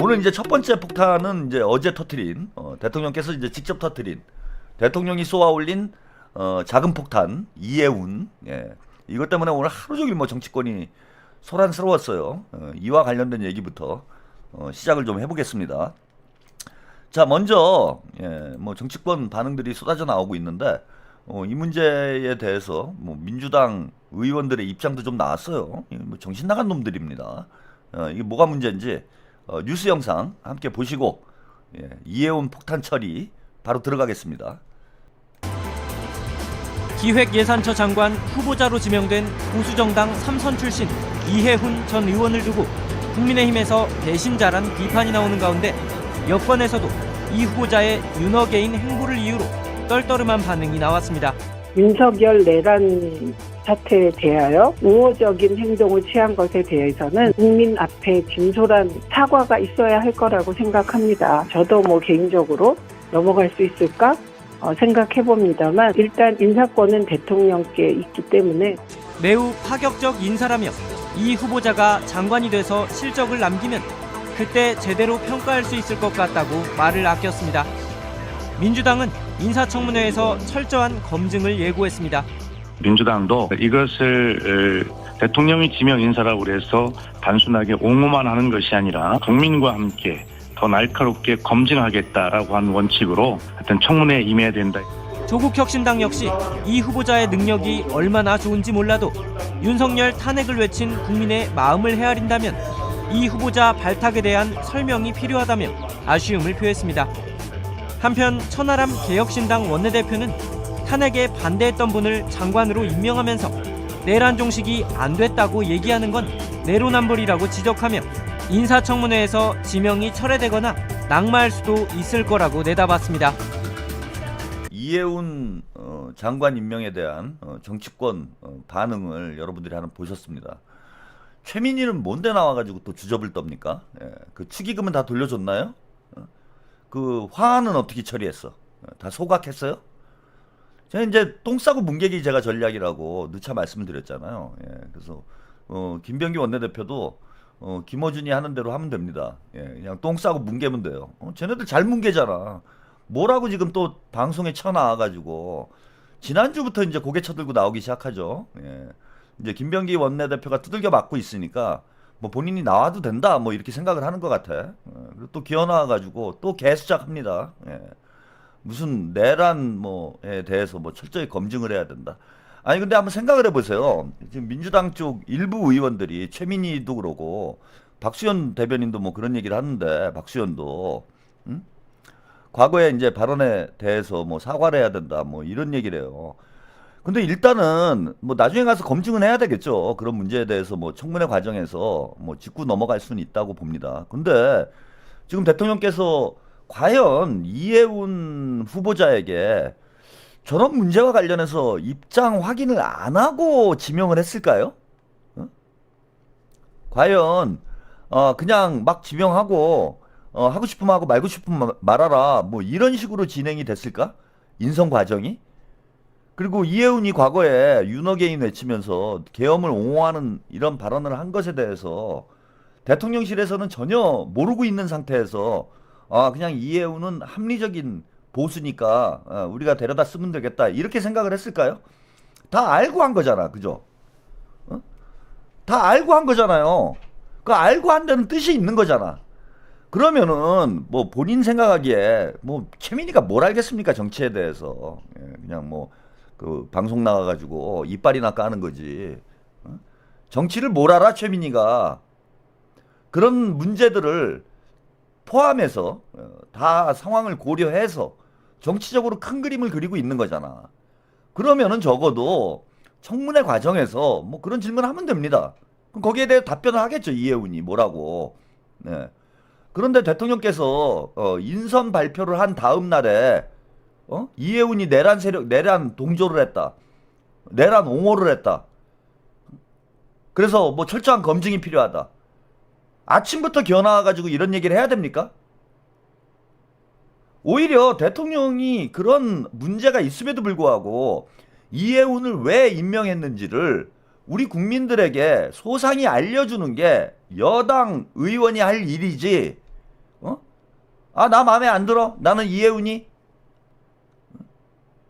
오늘 이제 첫 번째 폭탄은 이제 어제 터트린 대통령께서 이제 직접 터트린 대통령이 쏘아 올린 작은 폭탄 이해운. 예. 이것 때문에 오늘 하루 종일 뭐 정치권이 소란스러웠어요. 이와 관련된 얘기부터 시작을 좀 해보겠습니다. 자, 먼저 뭐 정치권 반응들이 쏟아져 나오고 있는데 이 문제에 대해서 뭐 민주당 의원들의 입장도 좀 나왔어요. 뭐 정신 나간 놈들입니다. 이게 뭐가 문제인지 뉴스 영상 함께 보시고 이해운 폭탄 처리 바로 들어가겠습니다. 기획예산처 장관 후보자로 지명된 보수정당 3선 출신 이해훈 전 의원을 두고 국민의힘에서 배신자란 비판이 나오는 가운데 여권에서도 이 후보자의 윤허개인 행보를 이유로 떨떠름한 반응이 나왔습니다. 윤석열 내란 사태에 대하여 우호적인 행동을 취한 것에 대해서는 국민 앞에 진솔한 사과가 있어야 할 거라고 생각합니다. 저도 뭐 개인적으로 넘어갈 수 있을까 생각해봅니다만 일단 인사권은 대통령께 있기 때문에 매우 파격적 인사라며 이 후보자가 장관이 돼서 실적을 남기면 그때 제대로 평가할 수 있을 것 같다고 말을 아꼈습니다. 민주당은 인사청문회에서 철저한 검증을 예고했습니다. 민주당도 이것을 대통령이 지명 인사라고 해서 단순하게 옹호만 하는 것이 아니라 국민과 함께 더 날카롭게 검증하겠다라고 한 원칙으로 하여튼 청문회에 임해야 된다. 조국혁신당 역시 이 후보자의 능력이 얼마나 좋은지 몰라도 윤석열 탄핵을 외친 국민의 마음을 헤아린다면 이 후보자 발탁에 대한 설명이 필요하다며 아쉬움을 표했습니다. 한편 천하람 개혁신당 원내대표는 탄핵에 반대했던 분을 장관으로 임명하면서 내란 종식이 안 됐다고 얘기하는 건 내로남불이라고 지적하며 인사청문회에서 지명이 철회되거나 낙마할 수도 있을 거라고 내다봤습니다. 이해운 장관 임명에 대한 정치권 반응을 여러분들이 하나 보셨습니다. 최민희는 뭔데 나와가지고 또 주접을 떱니까? 그 축의금은 다 돌려줬나요? 그 화환은 어떻게 처리했어? 다 소각했어요? 제가 이제 똥 싸고 뭉개기 제가 전략이라고 누차 말씀드렸잖아요. 그래서 김병기 원내대표도 김어준이 하는 대로 하면 됩니다. 그냥 똥 싸고 뭉개면 돼요. 쟤네들 잘 뭉개잖아. 뭐라고 지금 또 방송에 쳐나와가지고 지난주부터 이제 고개 쳐들고 나오기 시작하죠. 이제 김병기 원내대표가 두들겨 맞고 있으니까 뭐 본인이 나와도 된다 뭐 이렇게 생각을 하는 것 같아. 그리고 또 기어 나와가지고 또 개수작합니다. 무슨 내란 뭐에 대해서 뭐 철저히 검증을 해야 된다. 아니 근데 한번 생각을 해보세요. 지금 민주당 쪽 일부 의원들이 최민희도 그러고 박수현 대변인도 뭐 그런 얘기를 하는데 박수현도 과거에 이제 발언에 대해서 뭐 사과를 해야 된다 뭐 이런 얘기를 해요. 근데 일단은 뭐 나중에 가서 검증은 해야 되겠죠. 그런 문제에 대해서 뭐 청문회 과정에서 뭐 짚고 넘어갈 수는 있다고 봅니다. 근데 지금 대통령께서 과연 이해운 후보자에게 저런 문제와 관련해서 입장 확인을 안 하고 지명을 했을까요? 과연 그냥 막 지명하고 하고 싶으면 하고 말고 싶으면 말아라 뭐 이런 식으로 진행이 됐을까? 인선 과정이? 그리고 이해운이 과거에 윤허개인 외치면서 계엄을 옹호하는 이런 발언을 한 것에 대해서 대통령실에서는 전혀 모르고 있는 상태에서 그냥 이해운은 합리적인 보수니까 우리가 데려다 쓰면 되겠다 이렇게 생각을 했을까요? 다 알고 한 거잖아, 그죠? 다 알고 한 거잖아요. 그 알고 한 데는 뜻이 있는 거잖아. 그러면은 뭐 본인 생각하기에 뭐 최민희가 뭘 알겠습니까 정치에 대해서. 그냥 뭐 그 방송 나가가지고 이빨이나 까는 거지. 정치를 뭘 알아 최민희가. 그런 문제들을 포함해서 다 상황을 고려해서 정치적으로 큰 그림을 그리고 있는 거잖아. 그러면은 적어도 청문회 과정에서 뭐 그런 질문을 하면 됩니다. 그럼 거기에 대해 답변을 하겠죠 이해운이 뭐라고. 그런데 대통령께서 인선 발표를 한 다음 날에 이해운이 내란 세력, 내란 동조를 했다. 내란 옹호를 했다. 그래서 뭐 철저한 검증이 필요하다. 아침부터 기어 나와가지고 이런 얘기를 해야 됩니까? 오히려 대통령이 그런 문제가 있음에도 불구하고 이해운을 왜 임명했는지를 우리 국민들에게 소상히 알려주는 게 여당 의원이 할 일이지 아, 나 마음에 안 들어. 나는 이해운이.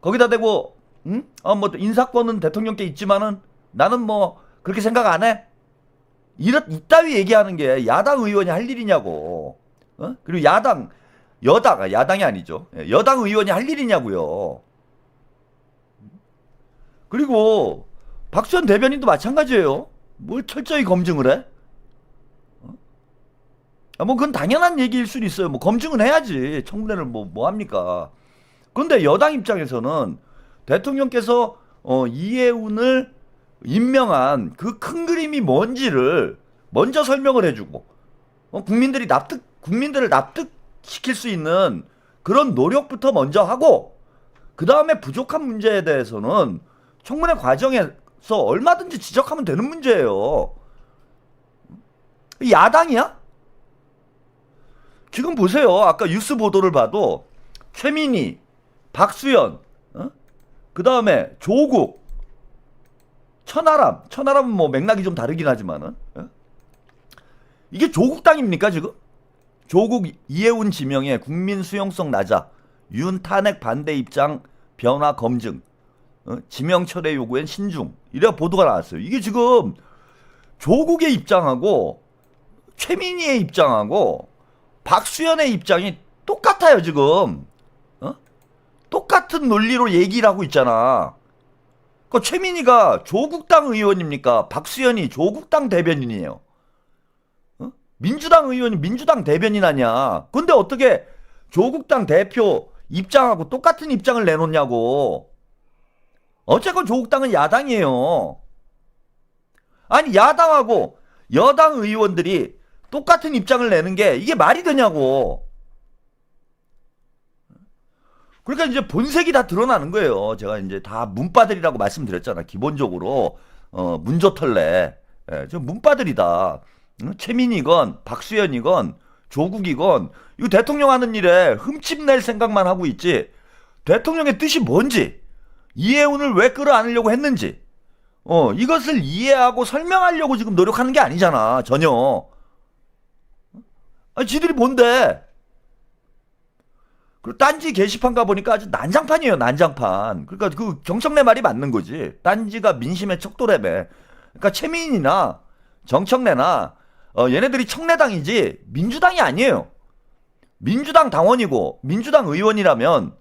거기다 대고, 응? 뭐, 인사권은 대통령께 있지만은 나는 뭐, 그렇게 생각 안 해? 이따위 얘기하는 게 야당 의원이 할 일이냐고. 그리고 야당이 아니죠. 여당 의원이 할 일이냐고요. 그리고 박수현 대변인도 마찬가지예요. 뭘 철저히 검증을 해? 뭐 그건 당연한 얘기일 수는 있어요. 뭐 검증은 해야지. 청문회를 뭐 합니까? 그런데 여당 입장에서는 대통령께서 이해운을 임명한 그 큰 그림이 뭔지를 먼저 설명을 해주고 국민들을 납득시킬 수 있는 그런 노력부터 먼저 하고 그 다음에 부족한 문제에 대해서는 청문회 과정에서 얼마든지 지적하면 되는 문제예요. 야당이야? 지금 보세요. 아까 뉴스 보도를 봐도 최민희, 박수현, 그 다음에 조국, 천하람은 뭐 맥락이 좀 다르긴 하지만은 이게 조국당입니까 지금? 조국 이해운 지명에 국민 수용성 낮아 윤 탄핵 반대 입장 변화 검증 지명 철회 요구엔 신중 이래 보도가 나왔어요. 이게 지금 조국의 입장하고 최민희의 입장하고 박수현의 입장이 똑같아요 지금. 똑같은 논리로 얘기를 하고 있잖아. 그 최민희가 조국당 의원입니까? 박수현이 조국당 대변인이에요. 민주당 의원이 민주당 대변인 아니야. 근데 어떻게 조국당 대표 입장하고 똑같은 입장을 내놓냐고. 어쨌건 조국당은 야당이에요. 아니 야당하고 여당 의원들이 똑같은 입장을 내는 게 이게 말이 되냐고. 그러니까 이제 본색이 다 드러나는 거예요. 제가 이제 다 문바들이라고 말씀드렸잖아. 기본적으로 문조털래. 저 문바들이다. 최민희건 박수현이건 조국이건 이거 대통령 하는 일에 흠집낼 생각만 하고 있지. 대통령의 뜻이 뭔지 이해운을 왜 끌어안으려고 했는지 이것을 이해하고 설명하려고 지금 노력하는 게 아니잖아. 전혀. 아니, 지들이 뭔데? 그리고 딴지 게시판 가보니까 아주 난장판이에요. 난장판. 그러니까 그 정청래 말이 맞는 거지. 딴지가 민심의 척도래매. 그러니까 최민희나 정청래나 얘네들이 청래당이지 민주당이 아니에요. 민주당 당원이고 민주당 의원이라면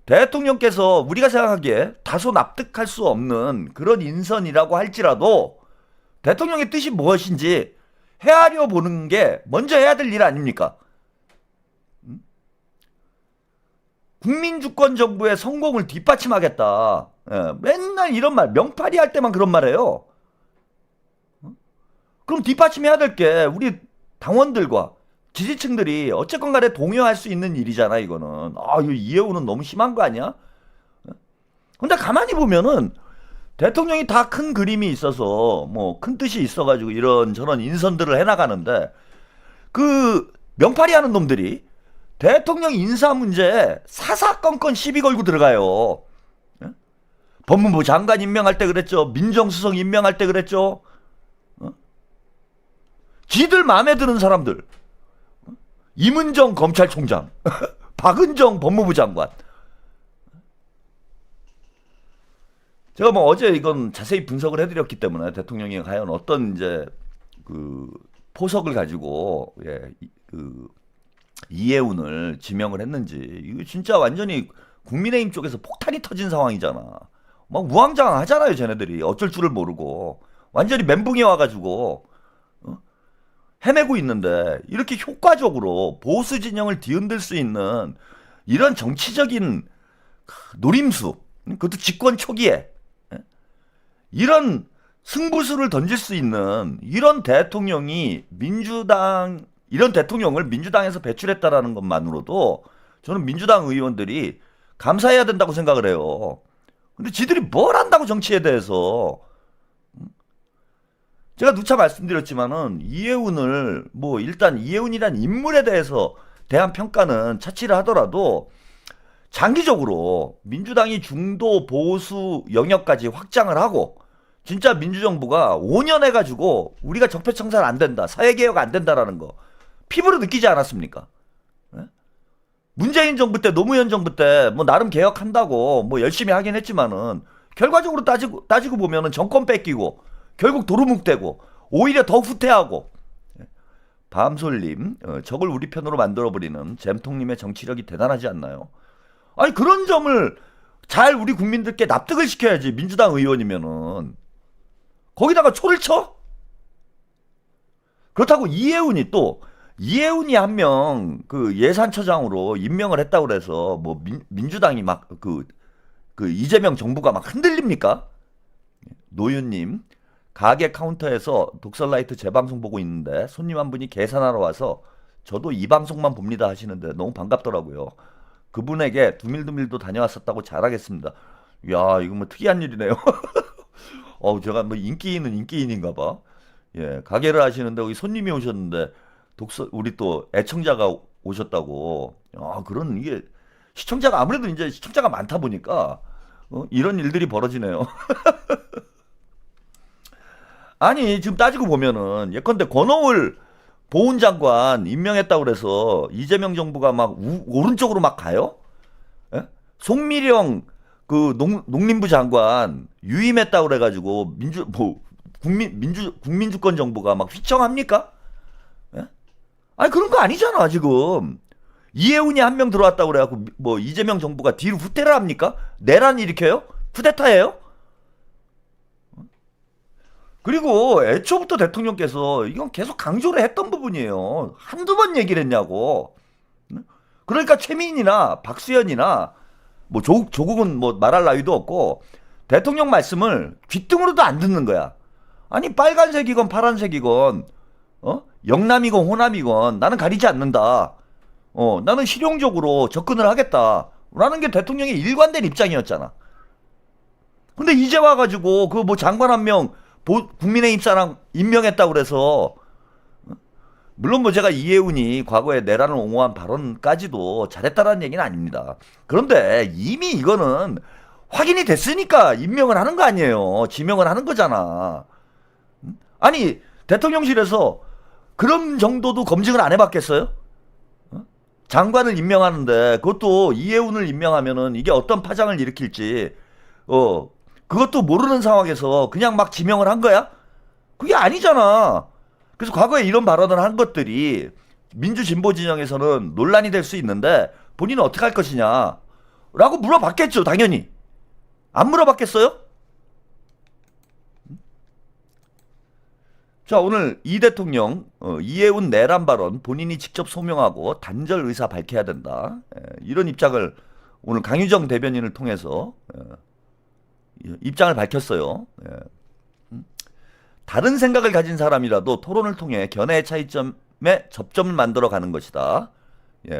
대통령께서 우리가 생각하기에 다소 납득할 수 없는 그런 인선이라고 할지라도 대통령의 뜻이 무엇인지 헤아려 보는 게 먼저 해야 될 일 아닙니까? 국민주권 정부의 성공을 뒷받침하겠다. 맨날 이런 말, 명팔이 할 때만 그런 말 해요. 그럼 뒷받침해야 될 게 우리 당원들과 지지층들이 어쨌건 간에 동요할 수 있는 일이잖아, 이거는. 이거 이해우는 너무 심한 거 아니야? 근데 가만히 보면은 대통령이 다 큰 그림이 있어서 뭐 큰 뜻이 있어가지고 이런저런 인선들을 해나가는데 그 명팔이 하는 놈들이 대통령 인사 문제에 사사건건 시비 걸고 들어가요. 법무부 장관 임명할 때 그랬죠. 민정수석 임명할 때 그랬죠. 지들 마음에 드는 사람들. 임은정 검찰총장, 박은정 법무부 장관. 제가 뭐 어제 이건 자세히 분석을 해드렸기 때문에 대통령이 과연 어떤 이제 그 포석을 가지고 그 이해운을 지명을 했는지 이거 진짜 완전히 국민의힘 쪽에서 폭탄이 터진 상황이잖아. 막 우왕좌왕하잖아요, 쟤네들이 어쩔 줄을 모르고 완전히 멘붕이 와가지고 헤매고 있는데 이렇게 효과적으로 보수 진영을 뒤흔들 수 있는 이런 정치적인 노림수, 그것도 집권 초기에 이런 승부수를 던질 수 있는 이런 대통령이 이런 대통령을 민주당에서 배출했다라는 것만으로도 저는 민주당 의원들이 감사해야 된다고 생각을 해요. 근데 지들이 뭘 안다고 정치에 대해서. 제가 누차 말씀드렸지만은 이해운을 뭐 일단 이해운이란 인물에 대해서 대한 평가는 차치를 하더라도 장기적으로 민주당이 중도 보수 영역까지 확장을 하고 진짜 민주정부가 5년 해가지고 우리가 적폐청산 안 된다, 사회개혁 안 된다라는 거 피부로 느끼지 않았습니까? 문재인 정부 때, 노무현 정부 때 뭐 나름 개혁한다고 뭐 열심히 하긴 했지만은 결과적으로 따지고 보면은 정권 뺏기고 결국 도루묵되고 오히려 더 후퇴하고. 밤솔님, 적을 우리 편으로 만들어버리는 잼통님의 정치력이 대단하지 않나요? 아니 그런 점을 잘 우리 국민들께 납득을 시켜야지. 민주당 의원이면은 거기다가 초를 쳐? 그렇다고 이해운이 한 명 그 예산처장으로 임명을 했다고 그래서 뭐 민주당이 막 그 이재명 정부가 막 흔들립니까? 노윤님, 가게 카운터에서 독설라이트 재방송 보고 있는데 손님 한 분이 계산하러 와서 저도 이 방송만 봅니다 하시는데 너무 반갑더라고요. 그분에게 두밀두밀도 다녀왔었다고 자랑했습니다. 야, 이거 뭐 특이한 일이네요. 제가 뭐 인기인은 인기인인가 봐. 예, 가게를 하시는데 여기 손님이 오셨는데 우리 또 애청자가 오셨다고. 그런 이게 시청자가 아무래도 이제 시청자가 많다 보니까 이런 일들이 벌어지네요. 아니 지금 따지고 보면은 예컨대 권오을 보훈장관 임명했다고 그래서 이재명 정부가 막 오른쪽으로 막 가요? 예? 송미령 그 농림부 장관 유임했다고 그래가지고 국민주권 정부가 막 휘청합니까? 예? 아니 그런 거 아니잖아 지금. 이해운이 한 명 들어왔다고 그래갖고 뭐 이재명 정부가 뒤로 후퇴를 합니까? 내란 일으켜요? 쿠데타예요? 그리고 애초부터 대통령께서 이건 계속 강조를 했던 부분이에요. 한두 번 얘기를 했냐고. 그러니까 최민희나 박수현이나 뭐 조국은 뭐 말할 나위도 없고 대통령 말씀을 귓등으로도 안 듣는 거야. 아니 빨간색이건 파란색이건 영남이건 호남이건 나는 가리지 않는다. 나는 실용적으로 접근을 하겠다. 라는 게 대통령의 일관된 입장이었잖아. 근데 이제 와가지고 그 뭐 장관 한 명 국민의힘 사람 임명했다고 그래서 물론 뭐 제가 이해운이 과거에 내란을 옹호한 발언까지도 잘했다라는 얘기는 아닙니다. 그런데 이미 이거는 확인이 됐으니까 임명을 하는 거 아니에요. 지명을 하는 거잖아. 아니 대통령실에서 그런 정도도 검증을 안 해봤겠어요? 장관을 임명하는데 그것도 이해운을 임명하면은 이게 어떤 파장을 일으킬지 그것도 모르는 상황에서 그냥 막 지명을 한 거야? 그게 아니잖아. 그래서 과거에 이런 발언을 한 것들이 민주진보 진영에서는 논란이 될 수 있는데 본인은 어떻게 할 것이냐 라고 물어봤겠죠. 당연히. 안 물어봤겠어요? 자, 오늘 이 대통령 이해운 내란 발언 본인이 직접 소명하고 단절 의사 밝혀야 된다. 이런 입장을 오늘 강유정 대변인을 통해서 입장을 밝혔어요. 다른 생각을 가진 사람이라도 토론을 통해 견해의 차이점에 접점을 만들어 가는 것이다.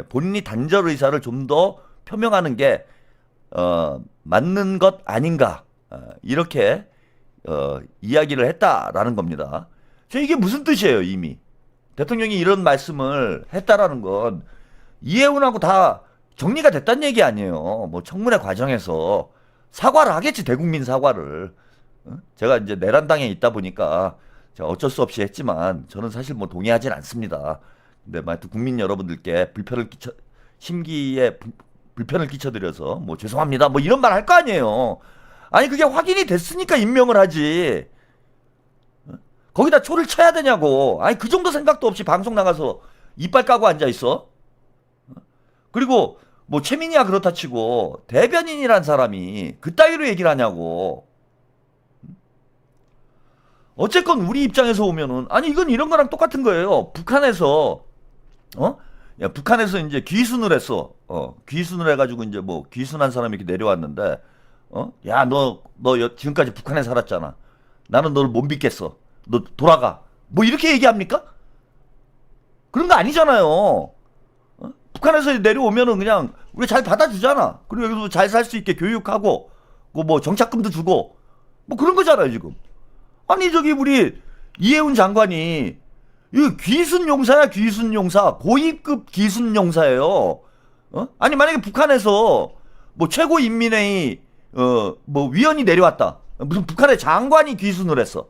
본인이 단절 의사를 좀 더 표명하는 게 맞는 것 아닌가 이렇게 이야기를 했다라는 겁니다. 이게 무슨 뜻이에요? 이미 대통령이 이런 말씀을 했다라는 건 이해운하고 다 정리가 됐다는 얘기 아니에요. 뭐 청문회 과정에서 사과를 하겠지. 대국민 사과를. 제가 이제 내란당에 있다 보니까 제가 어쩔 수 없이 했지만 저는 사실 뭐 동의하진 않습니다. 근데 하여튼 국민 여러분들께 심기에 불편을 끼쳐드려서 뭐 죄송합니다. 뭐 이런 말 할 거 아니에요. 아니 그게 확인이 됐으니까 임명을 하지. 거기다 초를 쳐야 되냐고. 아니 그 정도 생각도 없이 방송 나가서 이빨 까고 앉아 있어. 그리고 뭐 최민희야 그렇다 치고 대변인이란 사람이 그따위로 얘기를 하냐고. 어쨌건 우리 입장에서 오면은 아니 이건 이런 거랑 똑같은 거예요. 북한에서 북한에서 이제 귀순을 했어. 귀순을 해가지고 이제 뭐 귀순한 사람이 이렇게 내려왔는데 야 너 지금까지 북한에 살았잖아. 나는 너를 못 믿겠어. 너 돌아가. 뭐 이렇게 얘기합니까? 그런 거 아니잖아요. 북한에서 내려오면은 그냥 우리 잘 받아주잖아. 그리고 여기서 잘 살 수 있게 교육하고 뭐 정착금도 주고 뭐 그런 거잖아요 지금. 아니 저기 우리 이해운 장관이 이거 귀순용사야. 귀순용사. 고위급 귀순용사예요. 아니 만약에 북한에서 뭐 최고인민회의 뭐 위원이 내려왔다. 무슨 북한의 장관이 귀순을 했어.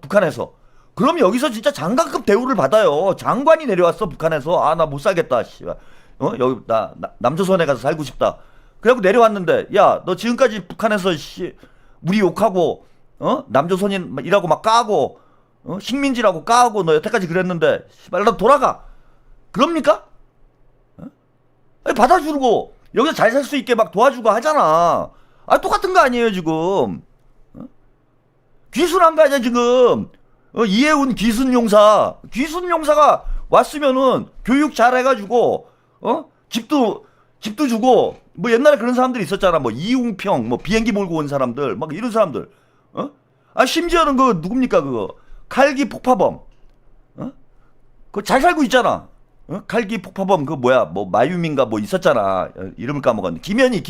북한에서. 그럼 여기서 진짜 장관급 대우를 받아요. 장관이 내려왔어 북한에서. 아 나 못 살겠다. 씨발. 여기 남조선에 가서 살고 싶다. 그래갖고 내려왔는데 야 너 지금까지 북한에서 우리 욕하고 남조선인이라고 막 까고 식민지라고 까고 너 여태까지 그랬는데 씨발 너 돌아가. 그럽니까? 아니, 받아주고 여기서 잘 살 수 있게 막 도와주고 하잖아. 아 똑같은 거 아니에요 지금. 귀순한 거 아니야 지금. 이해운 귀순용사가 왔으면은 교육 잘 해가지고 집도 주고 뭐 옛날에 그런 사람들이 있었잖아. 뭐 이웅평 뭐 비행기 몰고 온 사람들 막 이런 사람들. 아 심지어는 그 누굽니까 그거 칼기 폭파범. 그거 잘 살고 있잖아. 칼기 폭파범 그 뭐야 뭐 마유민가 뭐 있었잖아. 이름을 까먹었네. 김현희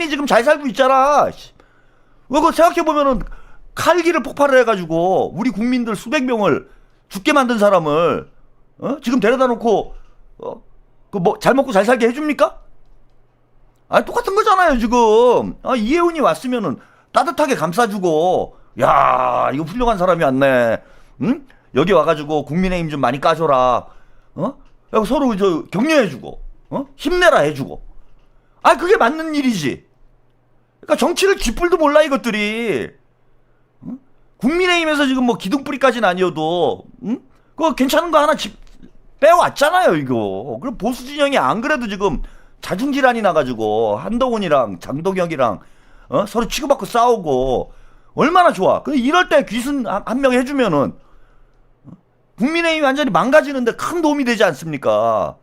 지금 잘 살고 있잖아. 그거 생각해 보면은 칼기를 폭발을 해가지고 우리 국민들 수백 명을 죽게 만든 사람을 지금 데려다 놓고 그 뭐 잘 먹고 잘 살게 해줍니까? 아 똑같은 거잖아요 지금. 이혜훈이 왔으면은 따뜻하게 감싸주고 야 이거 훌륭한 사람이 왔네. 응? 여기 와가지고 국민의힘 좀 많이 까줘라. 서로 저 격려해주고 힘내라 해주고. 아 그게 맞는 일이지. 그러니까 정치를 쥐뿔도 몰라 이것들이. 국민의힘에서 지금 뭐 기둥뿌리까지는 아니어도 그거 괜찮은 거 하나 빼왔잖아요 이거. 그리고 보수 진영이 안 그래도 지금 자중질환이 나가지고 한동훈이랑 장동혁이랑 서로 치고받고 싸우고 얼마나 좋아. 근데 이럴 때 귀순 한 명 해주면은 국민의힘이 완전히 망가지는데 큰 도움이 되지 않습니까?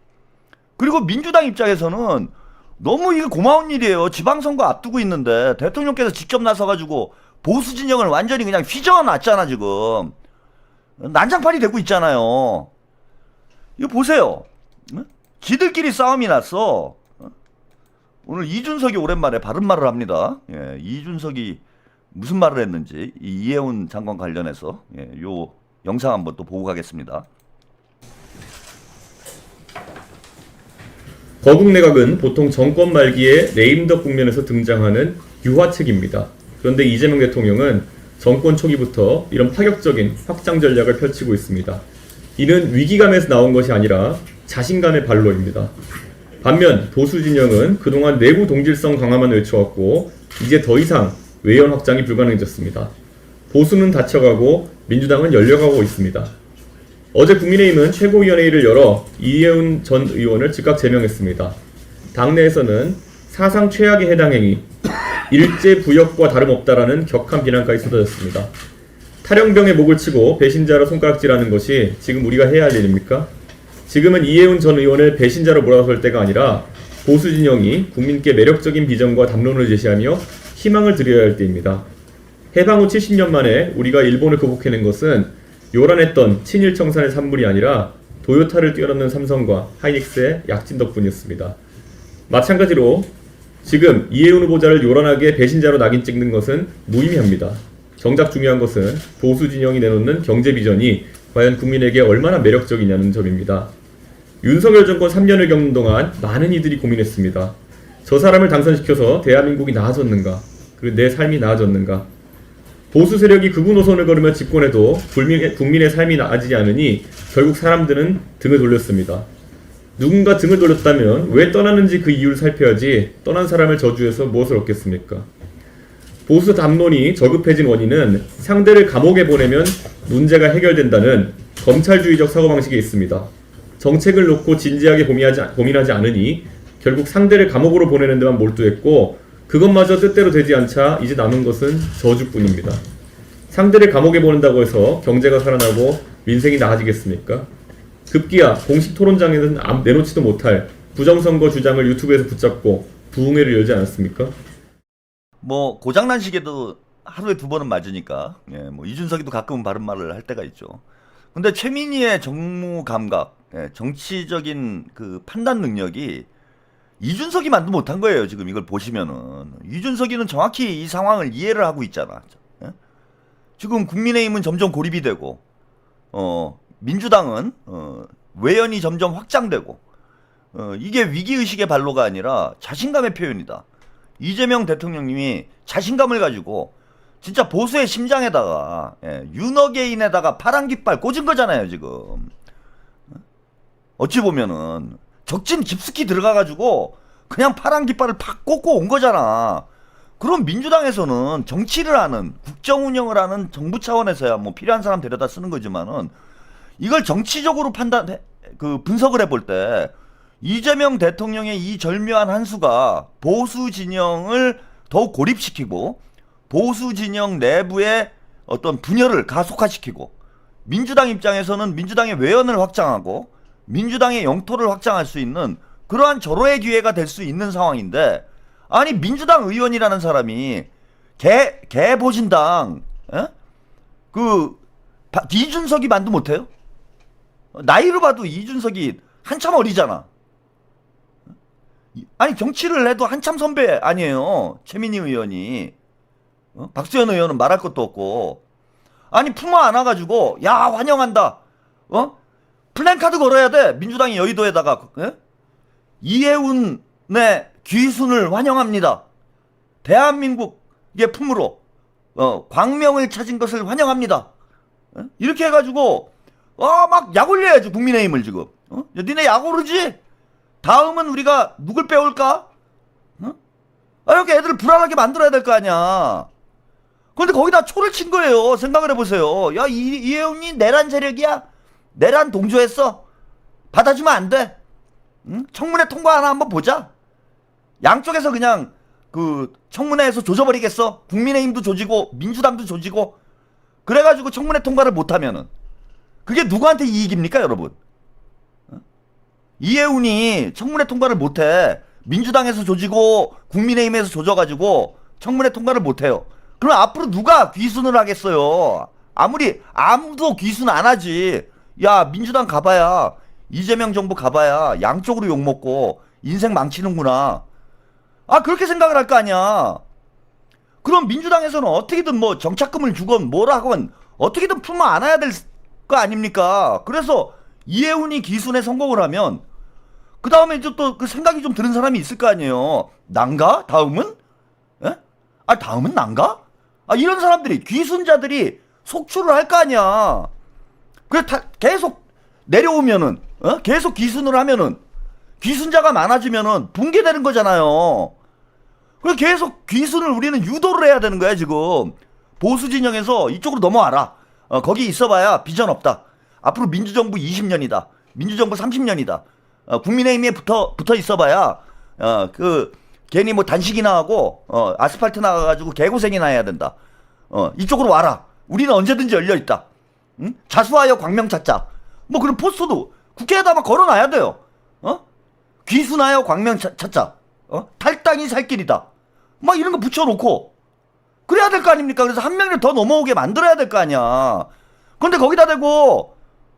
그리고 민주당 입장에서는 너무 이게 고마운 일이에요. 지방선거 앞두고 있는데 대통령께서 직접 나서가지고 보수 진영을 완전히 그냥 휘저어놨잖아 지금. 난장판이 되고 있잖아요. 이거 보세요. 지들끼리 싸움이 났어. 오늘 이준석이 오랜만에 바른 말을 합니다. 예, 이준석이 무슨 말을 했는지 이해운 장관 관련해서 요 영상 한번 또 보고 가겠습니다. 거국 내각은 보통 정권 말기에 레임덕 국면에서 등장하는 유화책입니다. 그런데 이재명 대통령은 정권 초기부터 이런 파격적인 확장 전략을 펼치고 있습니다. 이는 위기감에서 나온 것이 아니라 자신감의 발로입니다. 반면 보수 진영은 그동안 내부 동질성 강화만 외쳐왔고 이제 더 이상 외연 확장이 불가능해졌습니다. 보수는 닫혀가고 민주당은 열려가고 있습니다. 어제 국민의힘은 최고위원회의를 열어 이해운 전 의원을 즉각 제명했습니다. 당내에서는 사상 최악의 해당 행위, 일제 부역과 다름없다라는 격한 비난까지 쏟아졌습니다. 탈영병의 목을 치고 배신자로 손가락질하는 것이 지금 우리가 해야 할 일입니까? 지금은 이해운 전 의원을 배신자로 몰아설 때가 아니라 보수 진영이 국민께 매력적인 비전과 담론을 제시하며 희망을 드려야 할 때입니다. 해방 후 70년 만에 우리가 일본을 극복해낸 것은 요란했던 친일 청산의 산물이 아니라 도요타를 뛰어넘는 삼성과 하이닉스의 약진 덕분이었습니다. 마찬가지로 지금 이해운 후보자를 요란하게 배신자로 낙인 찍는 것은 무의미합니다. 정작 중요한 것은 보수 진영이 내놓는 경제 비전이 과연 국민에게 얼마나 매력적이냐는 점입니다. 윤석열 정권 3년을 겪는 동안 많은 이들이 고민했습니다. 저 사람을 당선시켜서 대한민국이 나아졌는가? 그리고 내 삶이 나아졌는가? 보수 세력이 극우 노선을 걸으며 집권해도 국민의 삶이 나아지지 않으니 결국 사람들은 등을 돌렸습니다. 누군가 등을 돌렸다면 왜 떠나는지 그 이유를 살펴야지 떠난 사람을 저주해서 무엇을 얻겠습니까? 보수 담론이 저급해진 원인은 상대를 감옥에 보내면 문제가 해결된다는 검찰주의적 사고방식에 있습니다. 정책을 놓고 진지하게 고민하지 않으니 결국 상대를 감옥으로 보내는 데만 몰두했고 그것마저 뜻대로 되지 않자 이제 남은 것은 저주뿐입니다. 상대를 감옥에 보낸다고 해서 경제가 살아나고 민생이 나아지겠습니까? 급기야 공식 토론장에는 내놓지도 못할 부정선거 주장을 유튜브에서 붙잡고 부흥회를 열지 않았습니까? 뭐 고장난 시계도 하루에 2번은 맞으니까 뭐 이준석이도 가끔은 바른 말을 할 때가 있죠. 근데 최민희의 정무 감각, 정치적인 그 판단 능력이 이준석이 만도 못한 거예요. 지금 이걸 보시면은 이준석이는 정확히 이 상황을 이해를 하고 있잖아. 지금 국민의힘은 점점 고립이 되고 민주당은 외연이 점점 확장되고 이게 위기의식의 발로가 아니라 자신감의 표현이다. 이재명 대통령님이 자신감을 가지고 진짜 보수의 심장에다가 윤어게인에다가 파란 깃발 꽂은 거잖아요 지금. 어찌 보면은 적진 깊숙이 들어가가지고 그냥 파란 깃발을 팍 꽂고 온 거잖아. 그럼 민주당에서는 정치를 하는, 국정 운영을 하는 정부 차원에서야 뭐 필요한 사람 데려다 쓰는 거지만은 이걸 정치적으로 분석을 해볼 때 이재명 대통령의 이 절묘한 한 수가 보수 진영을 더욱 고립시키고 보수 진영 내부의 어떤 분열을 가속화시키고 민주당 입장에서는 민주당의 외연을 확장하고 민주당의 영토를 확장할 수 있는 그러한 절호의 기회가 될 수 있는 상황인데, 아니 민주당 의원이라는 사람이 개보신당 이준석이 만도 못해요? 나이로 봐도 이준석이 한참 어리잖아. 아니 정치를 해도 한참 선배 아니에요, 최민희 의원이. 박수현 의원은 말할 것도 없고. 아니 품어 안아가지고 야 환영한다, 플랜카드 걸어야 돼. 민주당이 여의도에다가 이해운의 귀순을 환영합니다. 대한민국의 품으로 광명을 찾은 것을 환영합니다. 이렇게 해가지고 막 약 올려야지 국민의힘을 지금. 니네 약 오르지? 다음은 우리가 누굴 빼올까? 이렇게 애들을 불안하게 만들어야 될 거 아니야. 그런데 거기다 초를 친 거예요. 생각을 해보세요. 야, 이해운이 내란 세력이야? 내란 동조했어? 받아주면 안 돼? 청문회 통과 하나 한번 보자. 양쪽에서 그냥 청문회에서 조져버리겠어? 국민의힘도 조지고 민주당도 조지고. 그래가지고 청문회 통과를 못하면은 그게 누구한테 이익입니까, 여러분? 이해운이 청문회 통과를 못해. 민주당에서 조지고 국민의힘에서 조져가지고 청문회 통과를 못해요. 그럼 앞으로 누가 귀순을 하겠어요? 아무도 귀순 안 하지. 야, 민주당 가봐야, 이재명 정부 가봐야 양쪽으로 욕먹고 인생 망치는구나. 그렇게 생각을 할 거 아니야. 그럼 민주당에서는 어떻게든 뭐 정착금을 주건 뭐라 하건 어떻게든 품어 안아야 될 거 아닙니까? 그래서 이해운이 귀순에 성공을 하면 그 다음에 이제 또 그 생각이 좀 드는 사람이 있을 거 아니에요. 난가? 다음은? 다음은 난가? 이런 사람들이, 귀순자들이 속출을 할 거 아니야. 그래, 계속 내려오면은, 계속 귀순을 하면은, 귀순자가 많아지면은 붕괴되는 거잖아요. 그래, 계속 귀순을 우리는 유도를 해야 되는 거야, 지금. 보수 진영에서 이쪽으로 넘어와라. 거기 있어봐야 비전 없다. 앞으로 민주정부 20년이다. 민주정부 30년이다. 국민의힘에 붙어 있어봐야, 괜히 뭐 단식이나 하고, 아스팔트 나가가지고 개고생이나 해야 된다. 이쪽으로 와라. 우리는 언제든지 열려있다. 응? 자수하여 광명 찾자. 뭐 그런 포스터도 국회에다 막 걸어놔야 돼요. 귀순하여 광명 찾자. 탈당이 살 길이다. 막 이런 거 붙여놓고. 그래야 될 거 아닙니까? 그래서 한 명을 더 넘어오게 만들어야 될 거 아니야. 그런데 거기다 대고,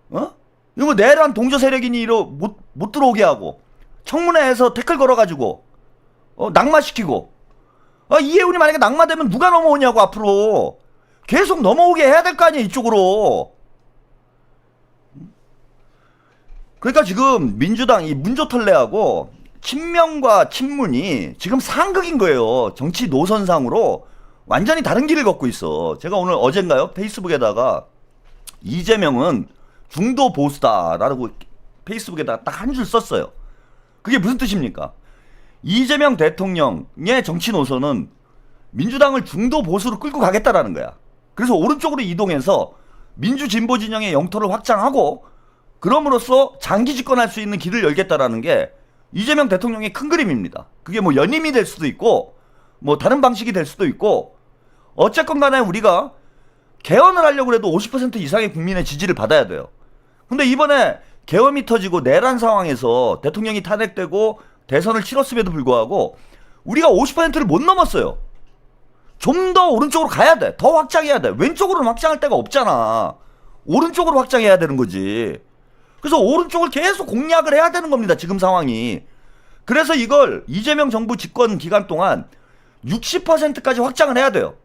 이거 뭐 내란 동조 세력이니 못 들어오게 하고, 청문회에서 태클 걸어가지고, 낙마시키고, 이해운이 만약에 낙마되면 누가 넘어오냐고, 앞으로. 계속 넘어오게 해야 될 거 아니야, 이쪽으로. 그러니까 지금 민주당 이 문조털레하고 친명과 친문이 지금 상극인 거예요. 정치 노선상으로 완전히 다른 길을 걷고 있어. 제가 오늘 어젠가요? 페이스북에다가 이재명은 중도 보수다라고 페이스북에다가 딱 한 줄 썼어요. 그게 무슨 뜻입니까? 이재명 대통령의 정치 노선은 민주당을 중도 보수로 끌고 가겠다라는 거야. 그래서 오른쪽으로 이동해서 민주 진보 진영의 영토를 확장하고 그럼으로써 장기 집권할 수 있는 길을 열겠다라는 게 이재명 대통령의 큰 그림입니다. 그게 뭐 연임이 될 수도 있고 뭐 다른 방식이 될 수도 있고, 어쨌건 간에 우리가 개헌을 하려고 해도 50% 이상의 국민의 지지를 받아야 돼요. 근데 이번에 계엄이 터지고 내란 상황에서 대통령이 탄핵되고 대선을 치렀음에도 불구하고 우리가 50%를 못 넘었어요. 좀 더 오른쪽으로 가야 돼. 더 확장해야 돼. 왼쪽으로는 확장할 데가 없잖아. 오른쪽으로 확장해야 되는 거지. 그래서 오른쪽을 계속 공략을 해야 되는 겁니다, 지금 상황이. 그래서 이걸 이재명 정부 집권 기간 동안 60%까지 확장을 해야 돼요.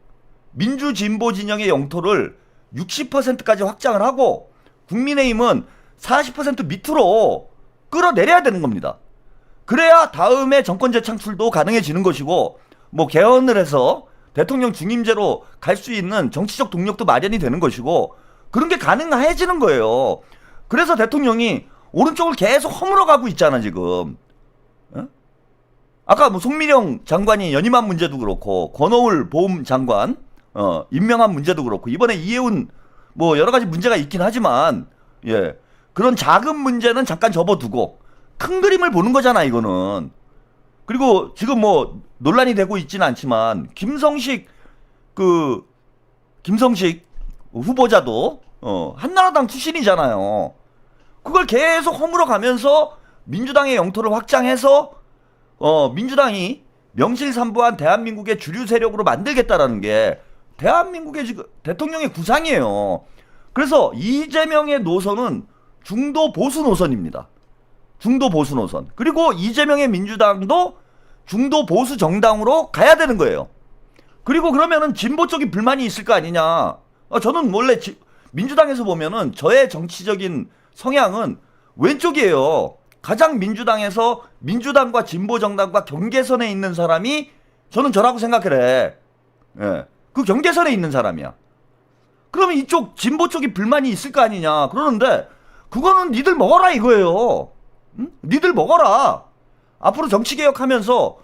민주 진보 진영의 영토를 60%까지 확장을 하고 국민의힘은 40% 밑으로 끌어내려야 되는 겁니다. 그래야 다음에 정권 재창출도 가능해지는 것이고, 뭐 개헌을 해서 대통령 중임제로 갈 수 있는 정치적 동력도 마련이 되는 것이고, 그런 게 가능해지는 거예요. 그래서 대통령이 오른쪽을 계속 허물어가고 있잖아 지금. 어? 아까 뭐 송민영 장관이 연임한 문제도 그렇고 권오을 보훈 장관 임명한 문제도 그렇고 이번에 이해운 뭐 여러 가지 문제가 있긴 하지만 예 그런 작은 문제는 잠깐 접어두고 큰 그림을 보는 거잖아 이거는. 그리고 지금 뭐 논란이 되고 있지는 않지만 김성식 후보자도 한나라당 출신이잖아요. 그걸 계속 허물어 가면서 민주당의 영토를 확장해서 민주당이 명실상부한 대한민국의 주류 세력으로 만들겠다라는 게 대한민국의 지금 대통령의 구상이에요. 그래서 이재명의 노선은 중도 보수 노선입니다. 중도 보수 노선. 그리고 이재명의 민주당도 중도 보수 정당으로 가야 되는 거예요. 그리고 그러면은 진보 쪽이 불만이 있을 거 아니냐. 저는 원래 민주당에서 보면은 저의 정치적인 성향은 왼쪽이에요. 가장 민주당에서 민주당과 진보 정당과 경계선에 있는 사람이 저는 저라고 생각해. 예. 그 경계선에 있는 사람이야. 그러면 이쪽 진보 쪽이 불만이 있을 거 아니냐. 그러는데 그거는 니들 먹어라 이거예요. 응? 니들 먹어라. 앞으로 정치개혁하면서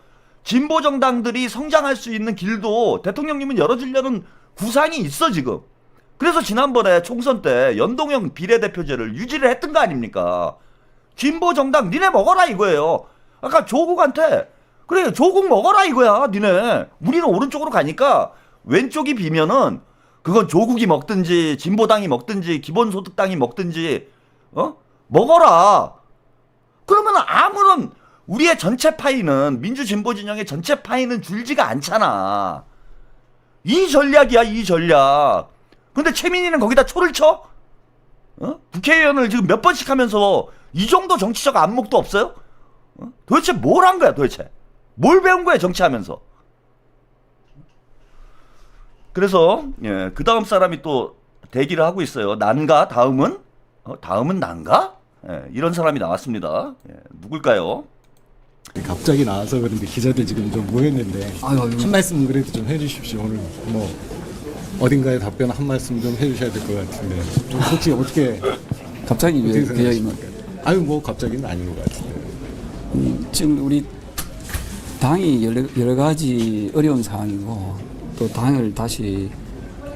진보 정당들이 성장할 수 있는 길도 대통령님은 열어주려는 구상이 있어 지금. 그래서 지난번에 총선 때 연동형 비례대표제를 유지를 했던 거 아닙니까? 진보 정당 니네 먹어라 이거예요. 아까 조국한테 그래 조국 먹어라 이거야 니네. 우리는 오른쪽으로 가니까 왼쪽이 비면은 그건 조국이 먹든지 진보당이 먹든지 기본소득당이 먹든지 먹어라. 그러면 아무런 우리의 전체 파이는 민주진보 진영의 전체 파이는 줄지가 않잖아. 이 전략이야 이 전략. 근데 최민희는 거기다 초를 쳐? 국회의원을 지금 몇 번씩 하면서 이 정도 정치적 안목도 없어요? 도대체 뭘 한 거야 도대체? 뭘 배운 거야 정치하면서? 그래서 예, 그 다음 사람이 또 대기를 하고 있어요. 난가 다음은? 다음은 난가? 예, 이런 사람이 나왔습니다. 예, 누굴까요? 갑자기 나와서 그런데 기자들 지금 좀 모였는데 한 말씀 그래도 좀 해주십시오. 오늘 뭐 어딘가에 답변 한 말씀 좀 해주셔야 될 것 같은데 좀 혹시 어떻게 갑자기 왜 그 이야기만? 아유 뭐 갑자기는 아닌 것 같은데. 지금 우리 당이 여러 가지 어려운 상황이고 또 당을 다시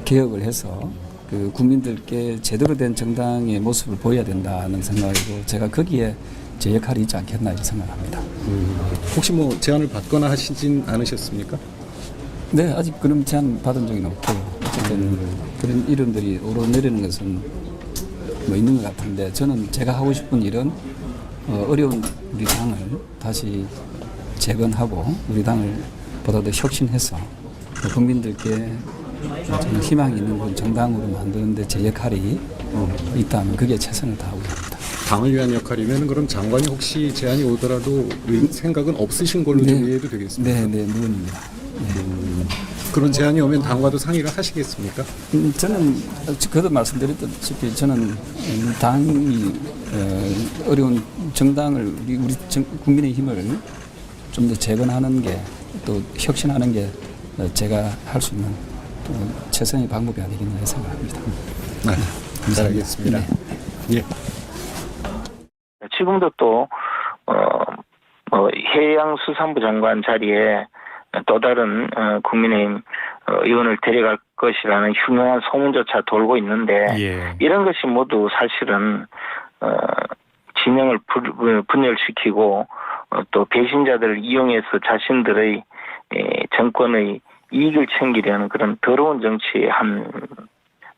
개혁을 해서 그 국민들께 제대로 된 정당의 모습을 보여야 된다는 생각이고 제가 거기에 제 역할이 있지 않겠나 이렇게 생각합니다. 혹시 뭐 제안을 받거나 하시진 않으셨습니까? 네, 아직 그런 제안 받은 적은 없고 어쨌든 그런 이름들이 오르내리는 것은 뭐 있는 것 같은데 저는 제가 하고 싶은 일은 어려운 우리 당을 다시 재건하고 우리 당을 보다 더 혁신해서 국민들께 저는 희망이 있는 그런 정당으로 만드는데 제 역할이 있다면 그게 최선을 다하고 합니다. 당을 위한 역할이면 그럼 장관이 혹시 제안이 오더라도 생각은 없으신 걸로 네. 정리해도 되겠습니까? 네, 물론입니다. 그런 제안이 오면 당과도 상의를 하시겠습니까? 저는 그도 말씀드렸다시피 저는 당이 어려운 정당을 우리 국민의 힘을 좀 더 재건하는 게 또 혁신하는 게 제가 할 수 있는 최선의 방법이 아니겠나 생각합니다. 네, 감사하겠습니다. 예. 지금도 또 해양수산부 장관 자리에 또 다른 국민의힘 의원을 데려갈 것이라는 흉흉한 소문조차 돌고 있는데 이런 것이 모두 사실은 진영을 분열시키고 또 배신자들을 이용해서 자신들의 정권의 이익을 챙기려는 그런 더러운 정치의 한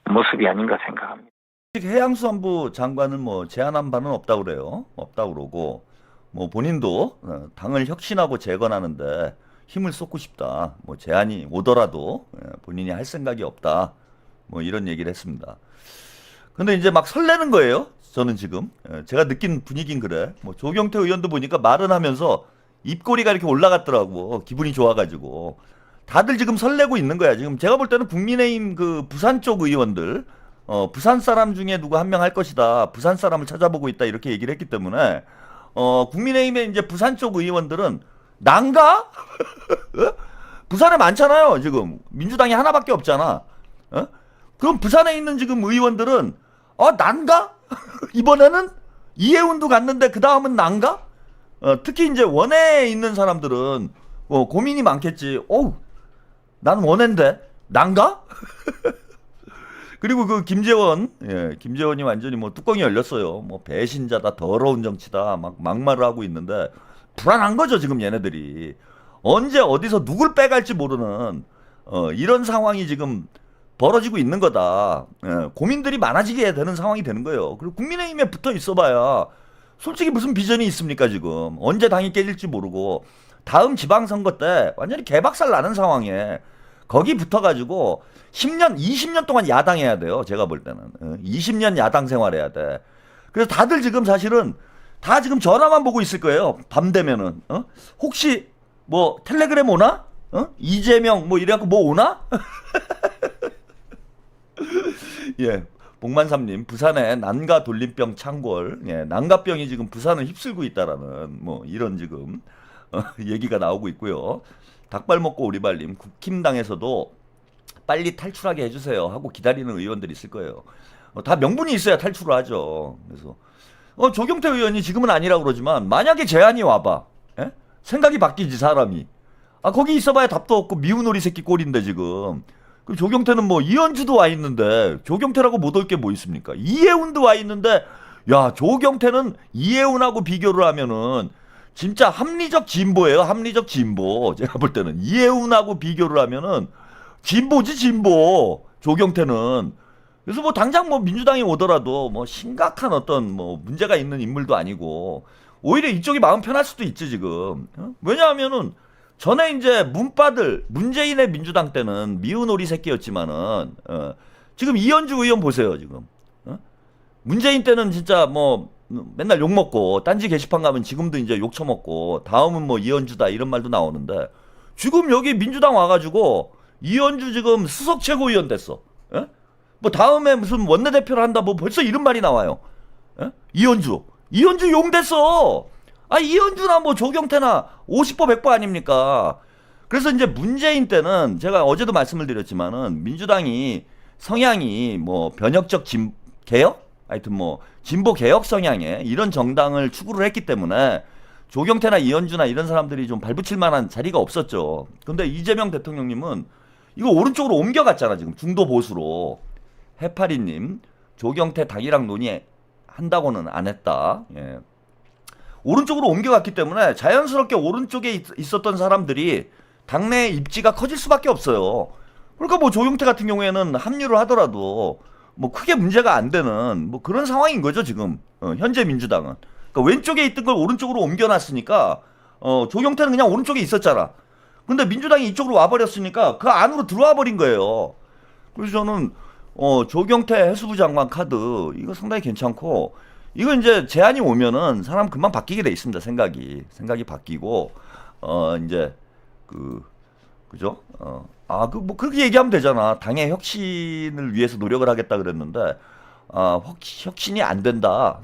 모습이 아닌가 생각합니다. 해양수산부 장관은 뭐 제안한 바는 없다고 그래요. 없다고 그러고 뭐 본인도 당을 혁신하고 재건하는데 힘을 쏟고 싶다. 뭐 제안이 오더라도 본인이 할 생각이 없다. 뭐 이런 얘기를 했습니다. 근데 이제 막 설레는 거예요. 저는 지금 제가 느낀 분위기는 그래. 뭐 조경태 의원도 보니까 말은 하면서 입꼬리가 이렇게 올라갔더라고. 기분이 좋아가지고 다들 지금 설레고 있는 거야. 지금 제가 볼 때는 국민의힘 그 부산 쪽 의원들 부산 사람 중에 누구 한 명 할 것이다. 부산 사람을 찾아보고 있다. 이렇게 얘기를 했기 때문에 국민의힘의 이제 부산 쪽 의원들은 난가? 부산에 많잖아요. 지금 민주당이 하나밖에 없잖아. 그럼 부산에 있는 지금 의원들은 난가? 이번에는 이해운도 갔는데 그 다음은 난가? 특히 이제 원외에 있는 사람들은 고민이 많겠지. 어우, 난 원외인데 난가? 그리고 그 김재원, 김재원이 완전히 뭐 뚜껑이 열렸어요. 뭐 배신자다, 더러운 정치다, 막 막말을 하고 있는데 불안한 거죠 지금 얘네들이. 언제 어디서 누굴 빼갈지 모르는 이런 상황이 지금 벌어지고 있는 거다. 고민들이 많아지게 되는 상황이 되는 거예요. 그리고 국민의힘에 붙어 있어봐야 솔직히 무슨 비전이 있습니까 지금. 언제 당이 깨질지 모르고 다음 지방선거 때 완전히 개박살 나는 상황에 거기 붙어가지고 10년, 20년 동안 야당해야 돼요. 제가 볼 때는 20년 야당 생활해야 돼. 그래서 다들 지금 사실은 다 지금 전화만 보고 있을 거예요. 밤 되면은 혹시 뭐 텔레그램 오나? 이재명 뭐 이래갖고 뭐 오나? 예, 복만삼님 부산에 난가 돌림병 창궐. 예, 난가병이 지금 부산을 휩쓸고 있다라는 뭐 이런 지금 얘기가 나오고 있고요. 닭발 먹고 오리발님 국힘당에서도 빨리 탈출하게 해주세요 하고 기다리는 의원들이 있을 거예요. 다 명분이 있어야 탈출을 하죠. 그래서 조경태 의원이 지금은 아니라고 그러지만 만약에 제안이 와봐. 예? 생각이 바뀌지 사람이. 거기 있어봐야 답도 없고 미운 오리 새끼 꼴인데 지금. 그럼 조경태는 뭐 이현주도 와 있는데 조경태라고 못 올 게 뭐 있습니까? 이해운도 와 있는데 야 조경태는 이해운하고 비교를 하면은 진짜 합리적 진보예요. 합리적 진보. 제가 볼 때는 이해운하고 비교를 하면은 진보지 진보. 조경태는. 그래서 뭐 당장 뭐 민주당이 오더라도 뭐 심각한 어떤 뭐 문제가 있는 인물도 아니고 오히려 이쪽이 마음 편할 수도 있지 지금. 왜냐하면은 전에 이제 문바들 문재인의 민주당 때는 미운 오리 새끼였지만은 지금 이현주 의원 보세요 지금. 문재인 때는 진짜 뭐 맨날 욕 먹고 딴지 게시판 가면 지금도 이제 욕 처먹고 다음은 뭐 이현주다 이런 말도 나오는데 지금 여기 민주당 와가지고 이현주 지금 수석 최고위원 됐어. 예? 뭐 다음에 무슨 원내대표를 한다 뭐 벌써 이런 말이 나와요. 예? 이현주 용 됐어. 이현주나 뭐 조경태나 50보 100보 아닙니까? 그래서 이제 문재인 때는 제가 어제도 말씀을 드렸지만은 민주당이 성향이 뭐 변혁적 개혁? 하여튼 뭐 진보 개혁 성향의 이런 정당을 추구를 했기 때문에 조경태나 이현주나 이런 사람들이 좀 발붙일 만한 자리가 없었죠. 근데 이재명 대통령님은 이거 오른쪽으로 옮겨갔잖아 지금 중도 보수로. 해파리님 조경태 당이랑 논의한다고는 안 했다. 예. 오른쪽으로 옮겨갔기 때문에 자연스럽게 오른쪽에 있었던 사람들이 당내 입지가 커질 수밖에 없어요. 그러니까 뭐 조경태 같은 경우에는 합류를 하더라도 뭐 크게 문제가 안 되는 뭐 그런 상황인 거죠 지금 현재 민주당은. 그러니까 왼쪽에 있던 걸 오른쪽으로 옮겨놨으니까 조경태는 그냥 오른쪽에 있었잖아. 근데 민주당이 이쪽으로 와버렸으니까 그 안으로 들어와 버린 거예요. 그래서 저는 조경태 해수부 장관 카드 이거 상당히 괜찮고 이거 이제 제안이 오면은 사람 금방 바뀌게 돼 있습니다. 생각이 바뀌고 이제 그죠? 뭐 그렇게 얘기하면 되잖아. 당의 혁신을 위해서 노력을 하겠다 그랬는데 혁신이 안 된다.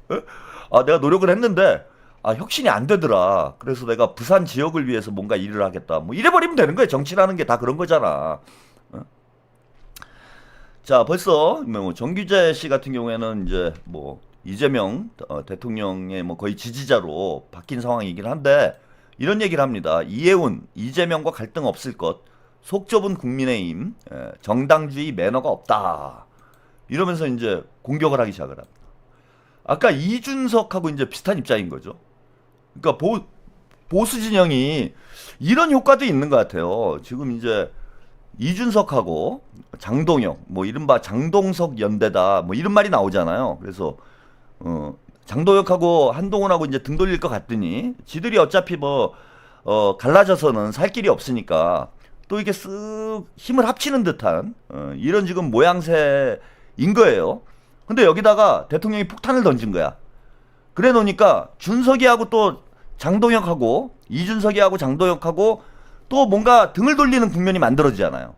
내가 노력을 했는데 혁신이 안 되더라. 그래서 내가 부산 지역을 위해서 뭔가 일을 하겠다. 뭐 이래버리면 되는 거예요. 정치라는 게 다 그런 거잖아. 자, 벌써 뭐 정규재 씨 같은 경우에는 이제 뭐 이재명 대통령의 뭐 거의 지지자로 바뀐 상황이긴 한데 이런 얘기를 합니다. 이해운, 이재명과 갈등 없을 것, 속 좁은 국민의힘, 정당주의 매너가 없다. 이러면서 이제 공격을 하기 시작을 합니다. 아까 이준석하고 이제 비슷한 입장인 거죠. 그러니까 보수 진영이 이런 효과도 있는 것 같아요. 지금 이제 이준석하고 장동혁, 뭐 이른바 장동석 연대다, 뭐 이런 말이 나오잖아요. 그래서 장동혁하고 한동훈하고 이제 등 돌릴 것 같더니 지들이 어차피 뭐 갈라져서는 살 길이 없으니까 또 이렇게 쓱 힘을 합치는 듯한 이런 지금 모양새인 거예요. 근데 여기다가 대통령이 폭탄을 던진 거야. 그래 놓으니까 준석이하고 또 장동혁하고 이준석이하고 장동혁하고 또 뭔가 등을 돌리는 국면이 만들어지잖아요.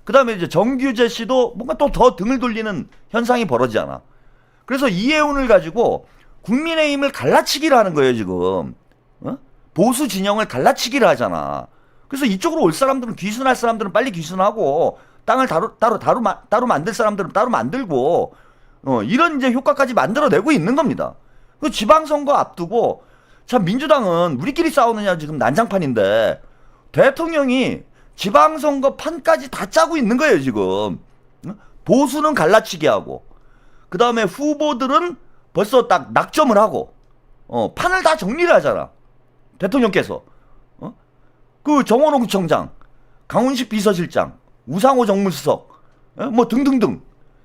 그 다음에 이제 정규재 씨도 뭔가 또 더 등을 돌리는 현상이 벌어지잖아. 그래서 이해운을 가지고 국민의힘을 갈라치기를 하는 거예요, 지금. 보수 진영을 갈라치기를 하잖아. 그래서 이쪽으로 올 사람들은 귀순할 사람들은 빨리 귀순하고 땅을 따로 만들 사람들은 따로 만들고 이런 이제 효과까지 만들어내고 있는 겁니다. 그 지방선거 앞두고 참 민주당은 우리끼리 싸우느냐 지금 난장판인데 대통령이 지방선거 판까지 다 짜고 있는 거예요 지금. 보수는 갈라치기 하고 그 다음에 후보들은 벌써 딱 낙점을 하고 판을 다 정리를 하잖아 대통령께서. 그 정원홍 청장, 강훈식 비서실장, 우상호 정무수석 뭐 등등등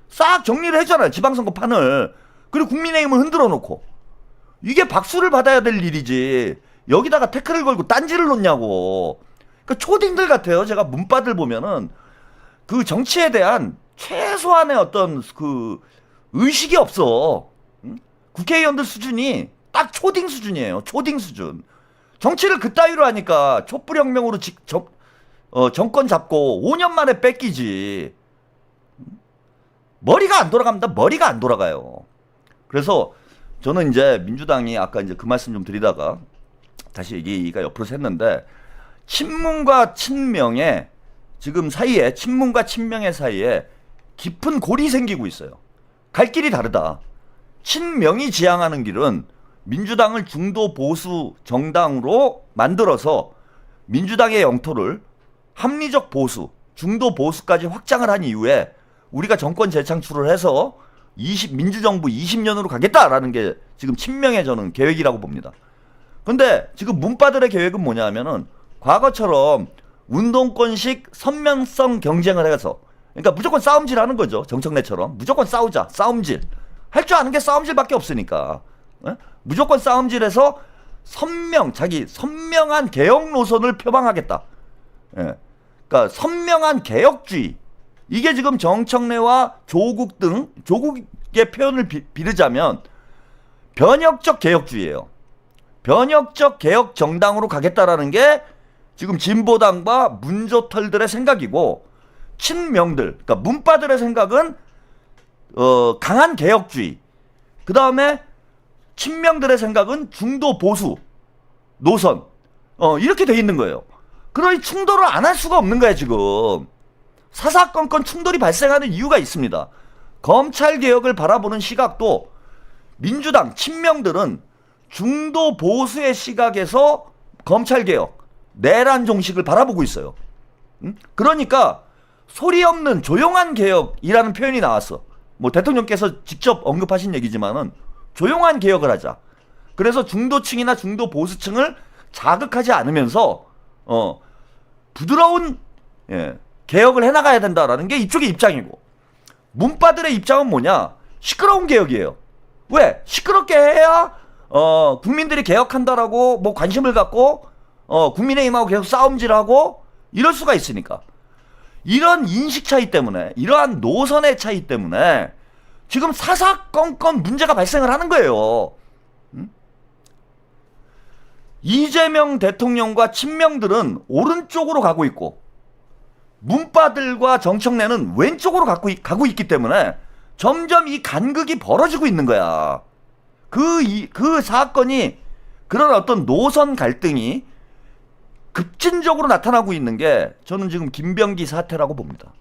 싹 정리를 했잖아요 지방선거 판을. 그리고 국민의힘을 흔들어 놓고 이게 박수를 받아야 될 일이지 여기다가 태클을 걸고 딴지를 놓냐고. 그 초딩들 같아요. 제가 문바들 보면은 그 정치에 대한 최소한의 어떤 그 의식이 없어. 국회의원들 수준이 딱 초딩 수준이에요. 초딩 수준. 정치를 그따위로 하니까 촛불혁명으로 정권 잡고 5년 만에 뺏기지. 머리가 안 돌아갑니다. 머리가 안 돌아가요. 그래서 저는 이제 민주당이 아까 이제 그 말씀 좀 드리다가 다시 얘기가 옆으로 샜는데 친문과 친명의 지금 사이에 친문과 친명의 사이에 깊은 골이 생기고 있어요. 갈 길이 다르다. 친명이 지향하는 길은 민주당을 중도 보수 정당으로 만들어서 민주당의 영토를 합리적 보수, 중도 보수까지 확장을 한 이후에 우리가 정권 재창출을 해서 민주정부 20년으로 가겠다라는 게 지금 친명의 저는 계획이라고 봅니다. 근데 지금 문바들의 계획은 뭐냐 하면은 과거처럼 운동권식 선명성 경쟁을 해서 그러니까 무조건 싸움질 하는 거죠. 정청래처럼 무조건 싸우자. 싸움질. 할 줄 아는 게 싸움질밖에 없으니까. 무조건 싸움질해서 자기 선명한 개혁 노선을 표방하겠다. 그러니까 선명한 개혁주의. 이게 지금 정청래와 조국의 표현을 비르자면 변혁적 개혁주의예요. 변혁적 개혁 정당으로 가겠다라는 게 지금 진보당과 문조털들의 생각이고 친명들, 그러니까 문바들의 생각은 강한 개혁주의. 그 다음에 친명들의 생각은 중도 보수 노선. 이렇게 돼 있는 거예요. 그러니 충돌을 안 할 수가 없는 거야 지금. 사사건건 충돌이 발생하는 이유가 있습니다. 검찰 개혁을 바라보는 시각도 민주당 친명들은 중도 보수의 시각에서 검찰 개혁, 내란 종식을 바라보고 있어요. 그러니까 소리 없는 조용한 개혁이라는 표현이 나왔어. 뭐 대통령께서 직접 언급하신 얘기지만은 조용한 개혁을 하자. 그래서 중도층이나 중도 보수층을 자극하지 않으면서 부드러운 개혁을 해나가야 된다라는 게 이쪽의 입장이고 문바들의 입장은 뭐냐? 시끄러운 개혁이에요. 왜? 시끄럽게 해야 국민들이 개혁한다라고 뭐 관심을 갖고 국민의힘하고 계속 싸움질하고 이럴 수가 있으니까. 이런 인식 차이 때문에 이러한 노선의 차이 때문에 지금 사사건건 문제가 발생을 하는 거예요. 이재명 대통령과 친명들은 오른쪽으로 가고 있고 문바들과 정청래는 왼쪽으로 가고 있기 때문에 점점 이 간극이 벌어지고 있는 거야. 그 사건이 그런 어떤 노선 갈등이 급진적으로 나타나고 있는 게 저는 지금 김병기 사태라고 봅니다.